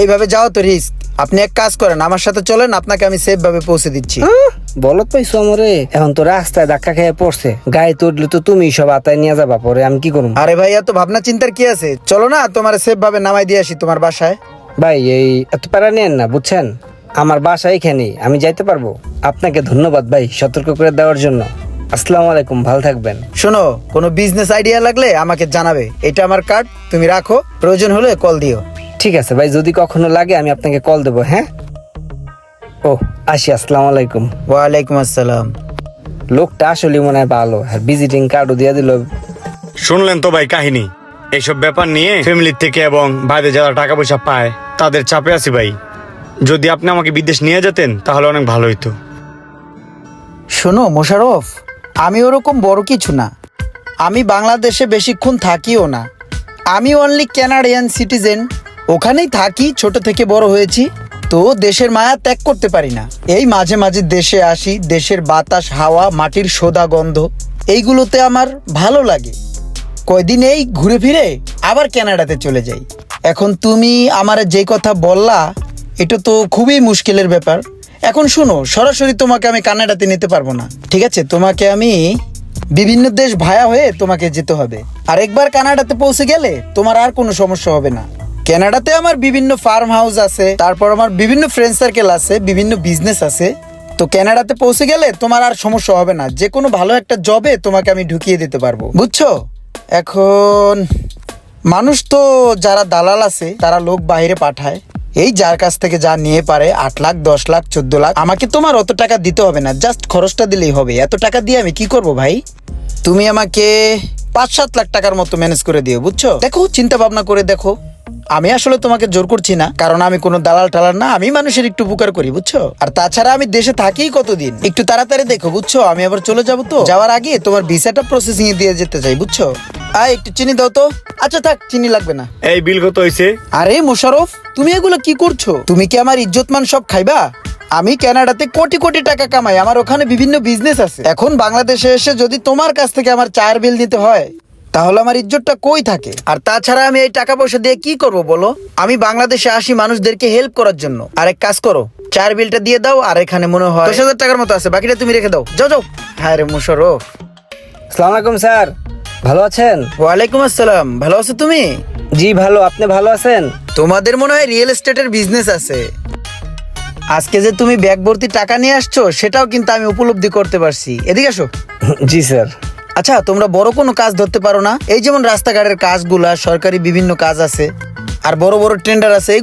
এইভাবে যাও তো রিস্ক। আপনি এক কাজ করেন, আমার সাথে চলেন, আপনাকে আমি সেফ ভাবে পৌঁছে দিচ্ছি। বলত পাইছো আমরে, এখন তো রাস্তায় ধাক্কা খেয়ে পড়ছে, গায়ে তো উঠলে তো তুমি সব আতায় নিয়ে যাবা, পরে আমি কি করবো? আরে ভাই, এত ভাবনা চিন্তার কি আছে? চলো না, তোমার সেফ ভাবে নামাই দিয়ে আসি তোমার বাসায়। ভাই এই এত প্যারা নেন না, বুঝছেন? আমার বাসা এখানেই, আমি যাইতে পারবো। আপনাকে ধন্যবাদ ভাই সতর্ক করে দেওয়ার জন্য। আসসালামু আলাইকুম, ভালো থাকবেন। শোনো, কোনো বিজনেস আইডিয়া লাগলে আমাকে জানাবে, এটা আমার কার্ড, তুমি রাখো, প্রয়োজন হলে কল দিও। ঠিক আছে ভাই, যদি কখনো লাগে আমি আপনাকে কল দেবো। হ্যাঁ, ও আসি, আসসালামু আলাইকুম। ওয়ালাইকুম আসসালাম। লোকটা আসলে মনে হয় ভালো, আর ভিজিটিং কার্ডও দিয়ে দিল। শুনলেন তো ভাই কাহিনী। এইসব ব্যাপার নিয়ে ফ্যামিলির থেকে এবং বাইরে যারা টাকা পয়সা পায় তাদের চাপে আছি ভাই। যদি আপনি আমাকে বিদেশ নিয়ে যেতেন তাহলে অনেক ভালো হইতো। শোনো মোশাররফ, আমি ওরকম বড় কিছু না, আমি বাংলাদেশে বেশিক্ষণ থাকিও না, আমি অনলি ক্যানাডিয়ান সিটিজেন, ওখানেই থাকি, ছোট থেকে বড় হয়েছি, তো দেশের মায়া ত্যাগ করতে পারি না। এই মাঝে মাঝে দেশে আসি, দেশের বাতাস, হাওয়া, মাটির সোদা গন্ধ, এইগুলোতে আমার ভালো লাগে। কয়দিন এই ঘুরে ফিরে আবার কানাডাতে চলে যাই। এখন তুমি আমার যে কথা বললা, এটা তো খুবই মুশকিলের ব্যাপার। এখন শোনো, সরাসরি তোমাকে আমি কানাডাতে নিতে পারবো না, ঠিক আছে? তোমাকে আমি বিভিন্ন দেশ ভায়া হয়ে তোমাকে যেতে হবে। আর একবার কানাডাতে পৌঁছে গেলে তোমার আর কোনো সমস্যা হবে না। কানাডাতে আমার বিভিন্ন ফার্ম হাউস আছে, তারপর আমার বিভিন্ন ফ্রেন্ড সার্কেল আছে, বিভিন্ন বিজনেস আছে। তো কানাডাতে পৌঁছে গেলে তোমার আর সমস্যা হবে না, যে কোনো ভালো একটা জবে তোমাকে আমি ঢুকিয়ে দিতে পারবো, বুঝছো? এখন মানুষ তো যারা দালাল আছে তারা লোক বাইরে পাঠায়, এই যার কাছ থেকে যা নিয়ে পারে, 8 লাখ 10 লাখ 14 লাখ। আমাকে তোমার অত টাকা দিতে হবে না, জাস্ট খরচটা দিলেই হবে। এত টাকা দিয়ে আমি কি করব ভাই? তুমি আমাকে 5-7 লাখ টাকার মতো ম্যানেজ করে দিও, বুঝছো? দেখো, চিন্তা ভাবনা করে দেখো। আমি আসলে তোমাকে জোর করছি না, কারণ আমি কোনো দালাল টালাল না, আমি মানুষের একটু উপকার করি, বুঝছো? আর তাছাড়া আমি দেশে থাকি কতদিন, একটু তাড়াতাড়ি দেখো, বুঝছো? আমি আবার চলে যাবো, তো যাওয়ার আগে তোমার ভিসাটা প্রসেসিং এ দিয়ে যেতে চাই, বুঝছো? একটু চিনি দাও তো। আচ্ছা থাক, চিনি লাগবে না। এই বিল কত হয়েছে? আরে মোশাররফ, তুমি এগুলো কি করছো? তুমি কি আমার ইজ্জতমান সব খাইবা? আমি কানাডাতে কোটি কোটি টাকা কামাই, আমার ওখানে বিভিন্ন বিজনেস আছে। এখন বাংলাদেশে এসে যদি তোমার কাছ থেকে আমার চায়ের বিল দিতে হয়, তাহলে আমার ইজ্জতটা কই থাকে? আর তাছাড়া আমি এই টাকা পয়সা দিয়ে কি করব বলো? আমি বাংলাদেশে আসি মানুষদেরকে হেল্প করার জন্য। আর এক কাজ করো, চায়ের বিলটা দিয়ে দাও, আর এখানে মনে হয় 10,000 টাকার মতো আছে, বাকিটা তুমি রেখে দাও। যাও যাও। হ্যাঁ রে মোশাররফ। আসসালামু আলাইকুম স্যার, ভালো আছেন? ওয়ালাইকুম আসসালাম। ভালো আছো তুমি? জি ভালো, আপনি ভালো আছেন? তোমাদের মনে হয় রিয়েল এস্টেটের বিজনেস আছে। আজকে যে তুমি ব্যাগ ভর্তি টাকা নিয়ে আসছো, সেটাও কিন্তু আমি উপলব্ধি করতে পারছি। এদিকে আসো। জি স্যার। আচ্ছা, তোমরা বড় কোনো কাজ ধরতে পারো না? এই যেমন রাস্তাঘাটের কাজগুলা, সরকারি বিভিন্ন কাজ আছে, আর বড় বড় টেন্ডার আছে,